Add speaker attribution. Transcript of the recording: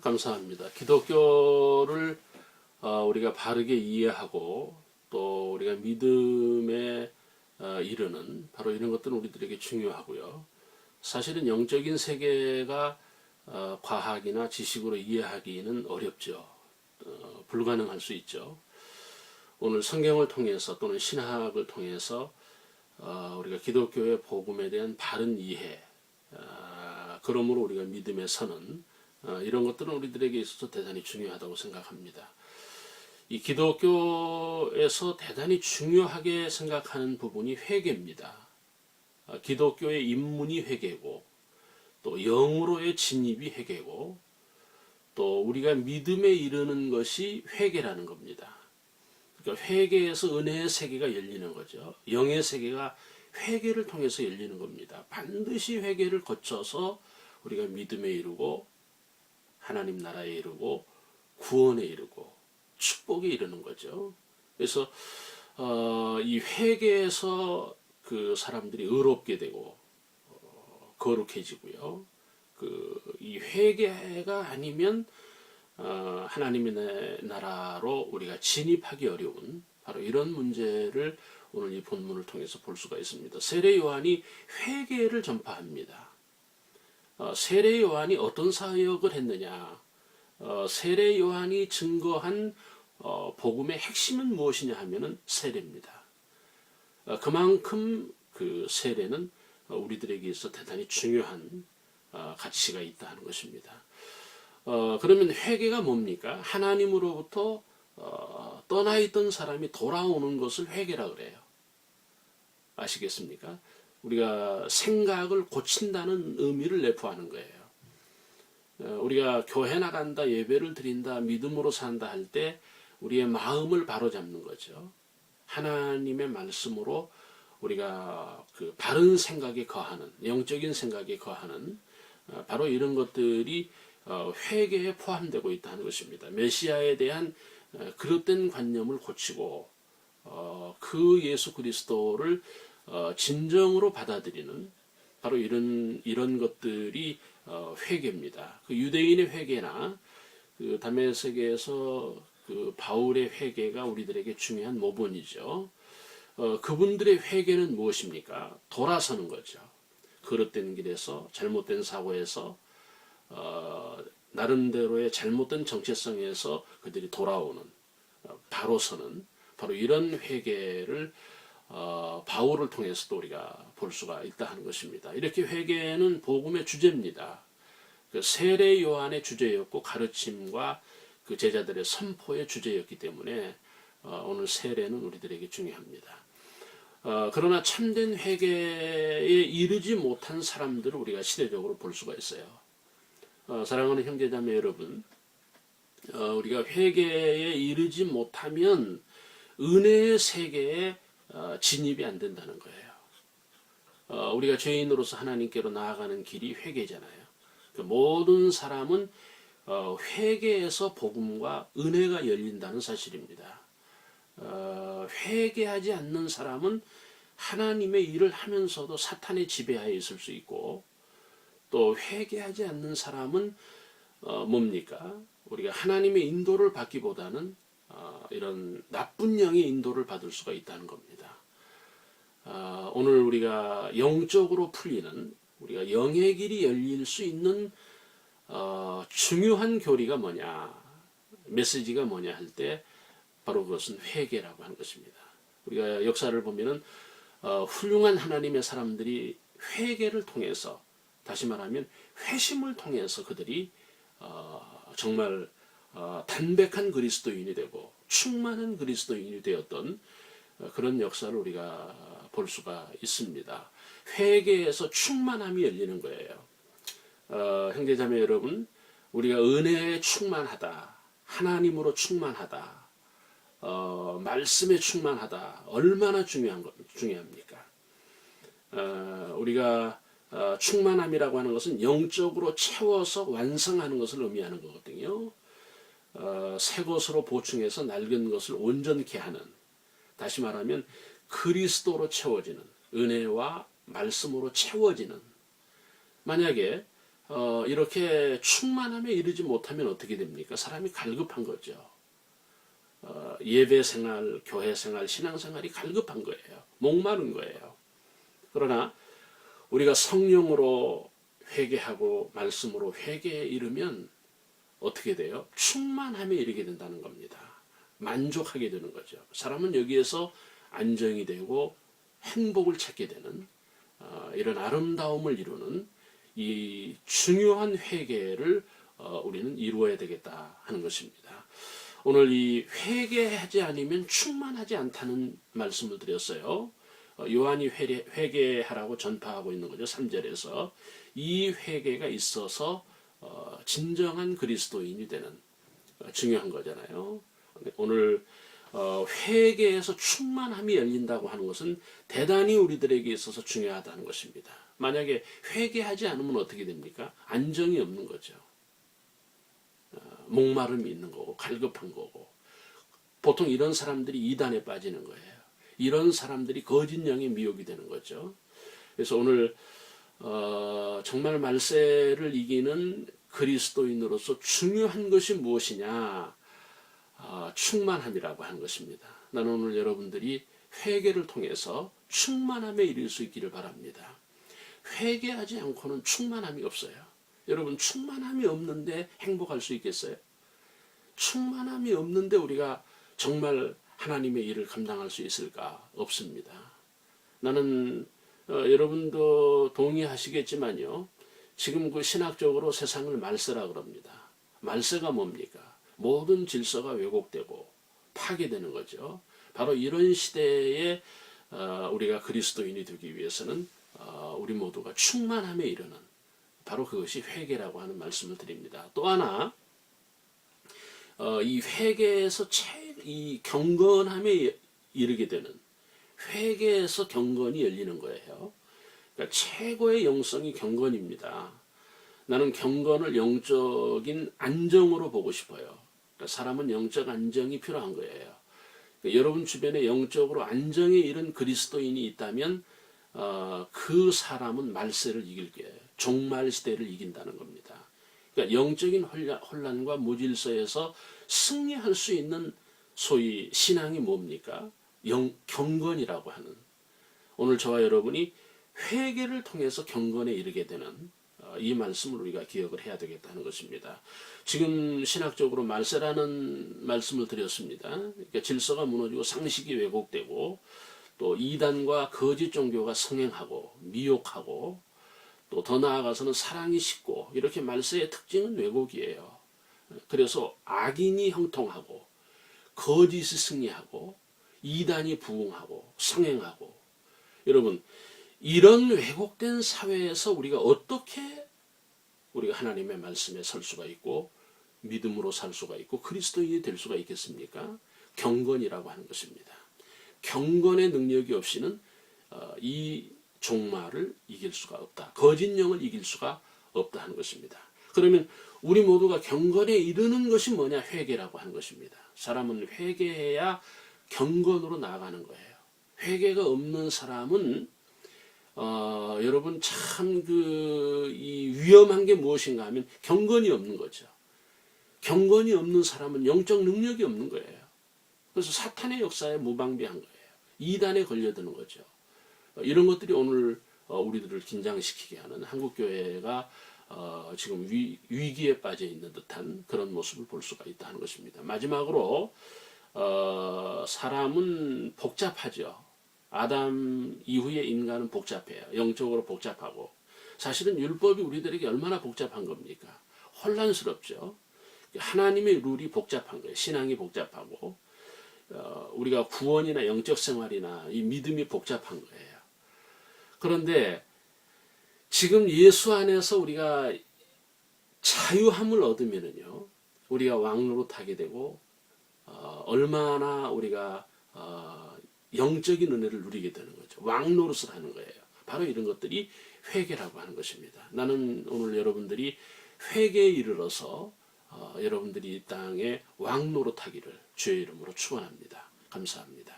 Speaker 1: 감사합니다. 기독교를 우리가 바르게 이해하고 또 우리가 믿음에 이르는 바로 이런 것들은 우리들에게 중요하고요. 사실은 영적인 세계가 과학이나 지식으로 이해하기는 어렵죠. 불가능할 수 있죠. 오늘 성경을 통해서 또는 신학을 통해서 우리가 기독교의 복음에 대한 바른 이해, 그러므로 우리가 믿음에 서는 이런 것들은 우리들에게 있어서 대단히 중요하다고 생각합니다. 이 기독교에서 대단히 중요하게 생각하는 부분이 회개입니다. 기독교의 입문이 회개고 또 영으로의 진입이 회개고 또 우리가 믿음에 이르는 것이 회개라는 겁니다. 그러니까 회개에서 은혜의 세계가 열리는 거죠. 영의 세계가 회개를 통해서 열리는 겁니다. 반드시 회개를 거쳐서 우리가 믿음에 이르고 하나님 나라에 이르고 구원에 이르고 축복에 이르는 거죠. 그래서 이 회개에서 그 사람들이 의롭게 되고 거룩해지고요. 이 회개가 아니면 하나님의 나라로 우리가 진입하기 어려운 바로 이런 문제를 오늘 이 본문을 통해서 볼 수가 있습니다. 세례 요한이 회개를 전파합니다. 세례 요한이 어떤 사역을 했느냐? 세례 요한이 증거한 복음의 핵심은 무엇이냐 하면은 세례입니다. 그만큼 그 세례는 우리들에게 있어 대단히 중요한 가치가 있다 하는 것입니다. 그러면 회개가 뭡니까? 하나님으로부터 떠나 있던 사람이 돌아오는 것을 회개라 그래요. 아시겠습니까? 우리가 생각을 고친다는 의미를 내포하는 거예요. 우리가 교회 나간다, 예배를 드린다, 믿음으로 산다 할 때 우리의 마음을 바로잡는 거죠. 하나님의 말씀으로 우리가 그 바른 생각에 거하는, 영적인 생각에 거하는 바로 이런 것들이 회개에 포함되고 있다는 것입니다. 메시아에 대한 그릇된 관념을 고치고 그 예수 그리스도를 진정으로 받아들이는 바로 이런 것들이 회개입니다. 그 유대인의 회개나 그 다메섹에서 그 바울의 회개가 우리들에게 중요한 모본이죠. 그분들의 회개는 무엇입니까? 돌아서는 거죠. 그릇된 길에서 잘못된 사고에서 나름대로의 잘못된 정체성에서 그들이 돌아오는 바로 서는 바로 이런 회개를 바울을 통해서도 우리가 볼 수가 있다 하는 것입니다. 이렇게 회개는 복음의 주제입니다. 그 세례 요한의 주제였고 가르침과 그 제자들의 선포의 주제였기 때문에 오늘 세례는 우리들에게 중요합니다. 그러나 참된 회개에 이르지 못한 사람들을 우리가 시대적으로 볼 수가 있어요. 사랑하는 형제자매 여러분, 우리가 회개에 이르지 못하면 은혜의 세계에 진입이 안 된다는 거예요. 우리가 죄인으로서 하나님께로 나아가는 길이 회개잖아요. 모든 사람은 회개에서 복음과 은혜가 열린다는 사실입니다. 회개하지 않는 사람은 하나님의 일을 하면서도 사탄의 지배하에 있을 수 있고 또 회개하지 않는 사람은 뭡니까? 우리가 하나님의 인도를 받기보다는 이런 나쁜 영의 인도를 받을 수가 있다는 겁니다. 오늘 우리가 영적으로 풀리는 우리가 영의 길이 열릴 수 있는 중요한 교리가 뭐냐, 메시지가 뭐냐 할 때 바로 그것은 회개라고 하는 것입니다. 우리가 역사를 보면은 훌륭한 하나님의 사람들이 회개를 통해서 다시 말하면 회심을 통해서 그들이 정말 담백한 그리스도인이 되고 충만한 그리스도인이 되었던 그런 역사를 우리가 볼 수가 있습니다. 회개에서 충만함이 열리는 거예요. 형제자매 여러분, 우리가 은혜에 충만하다, 하나님으로 충만하다, 말씀에 충만하다, 얼마나 중요합니까? 우리가 충만함이라고 하는 것은 영적으로 채워서 완성하는 것을 의미하는 거거든요. 새 것으로 보충해서 낡은 것을 온전케 하는, 다시 말하면 그리스도로 채워지는, 은혜와 말씀으로 채워지는. 만약에 이렇게 충만함에 이르지 못하면 어떻게 됩니까? 사람이 갈급한 거죠. 예배 생활, 교회 생활, 신앙 생활이 갈급한 거예요. 목마른 거예요. 그러나 우리가 성령으로 회개하고 말씀으로 회개에 이르면 어떻게 돼요? 충만함에 이르게 된다는 겁니다. 만족하게 되는 거죠. 사람은 여기에서 안정이 되고 행복을 찾게 되는 이런 아름다움을 이루는 이 중요한 회개를 우리는 이루어야 되겠다 하는 것입니다. 오늘 이 회개하지 않으면 충만하지 않다는 말씀을 드렸어요. 요한이 회개하라고 전파하고 있는 거죠. 3절에서 이 회개가 있어서 진정한 그리스도인이 되는 중요한 거잖아요. 오늘 회개에서 충만함이 열린다고 하는 것은 대단히 우리들에게 있어서 중요하다는 것입니다. 만약에 회개하지 않으면 어떻게 됩니까? 안정이 없는 거죠. 목마름이 있는 거고 갈급한 거고 보통 이런 사람들이 이단에 빠지는 거예요. 이런 사람들이 거짓 영의 미혹이 되는 거죠. 그래서 오늘 정말 말세를 이기는 그리스도인으로서 중요한 것이 무엇이냐? 충만함이라고 하는 것입니다. 나는 오늘 여러분들이 회개를 통해서 충만함에 이를 수 있기를 바랍니다. 회개하지 않고는 충만함이 없어요. 여러분 충만함이 없는데 행복할 수 있겠어요? 충만함이 없는데 우리가 정말 하나님의 일을 감당할 수 있을까? 없습니다. 나는 여러분도 동의하시겠지만요. 지금 그 신학적으로 세상을 말세라 그럽니다. 말세가 뭡니까? 모든 질서가 왜곡되고 파괴되는 거죠. 바로 이런 시대에 우리가 그리스도인이 되기 위해서는 우리 모두가 충만함에 이르는 바로 그것이 회개라고 하는 말씀을 드립니다. 또 하나 이 회개에서 이 경건함에 이르게 되는 회개에서 경건이 열리는 거예요. 그러니까 최고의 영성이 경건입니다. 나는 경건을 영적인 안정으로 보고 싶어요. 그러니까 사람은 영적 안정이 필요한 거예요. 그러니까 여러분 주변에 영적으로 안정에 이른 그리스도인이 있다면 그 사람은 말세를 이길 거예요. 종말 시대를 이긴다는 겁니다. 그러니까 영적인 혼란과 무질서에서 승리할 수 있는 소위 신앙이 뭡니까? 경건이라고 하는 오늘 저와 여러분이 회개를 통해서 경건에 이르게 되는 이 말씀을 우리가 기억을 해야 되겠다는 것입니다. 지금 신학적으로 말세라는 말씀을 드렸습니다. 그러니까 질서가 무너지고 상식이 왜곡되고 또 이단과 거짓 종교가 성행하고 미혹하고 또 더 나아가서는 사랑이 식고 이렇게 말세의 특징은 왜곡이에요. 그래서 악인이 형통하고 거짓이 승리하고 이단이 부흥하고 성행하고 여러분 이런 왜곡된 사회에서 우리가 어떻게 우리가 하나님의 말씀에 설 수가 있고 믿음으로 살 수가 있고 그리스도인이 될 수가 있겠습니까? 경건이라고 하는 것입니다. 경건의 능력이 없이는 이 종말을 이길 수가 없다. 거짓 영을 이길 수가 없다 하는 것입니다. 그러면 우리 모두가 경건에 이르는 것이 뭐냐? 회개라고 하는 것입니다. 사람은 회개해야 경건으로 나아가는 거예요. 회개가 없는 사람은 여러분 참 이 위험한 게 무엇인가 하면 경건이 없는 거죠. 경건이 없는 사람은 영적 능력이 없는 거예요. 그래서 사탄의 역사에 무방비한 거예요. 이단에 걸려드는 거죠. 이런 것들이 오늘 우리들을 긴장시키게 하는 한국교회가 지금 위기에 빠져 있는 듯한 그런 모습을 볼 수가 있다 하는 것입니다. 마지막으로 사람은 복잡하죠. 아담 이후의 인간은 복잡해요. 영적으로 복잡하고 사실은 율법이 우리들에게 얼마나 복잡한 겁니까? 혼란스럽죠. 하나님의 룰이 복잡한 거예요. 신앙이 복잡하고 우리가 구원이나 영적 생활이나 이 믿음이 복잡한 거예요. 그런데 지금 예수 안에서 우리가 자유함을 얻으면은요, 우리가 왕노릇하게 되고 얼마나 우리가 영적인 은혜를 누리게 되는 거죠. 왕노릇을 하는 거예요. 바로 이런 것들이 회개라고 하는 것입니다. 나는 오늘 여러분들이 회개에 이르러서 여러분들이 이 땅에 왕노릇하기를 주의 이름으로 축원합니다. 감사합니다.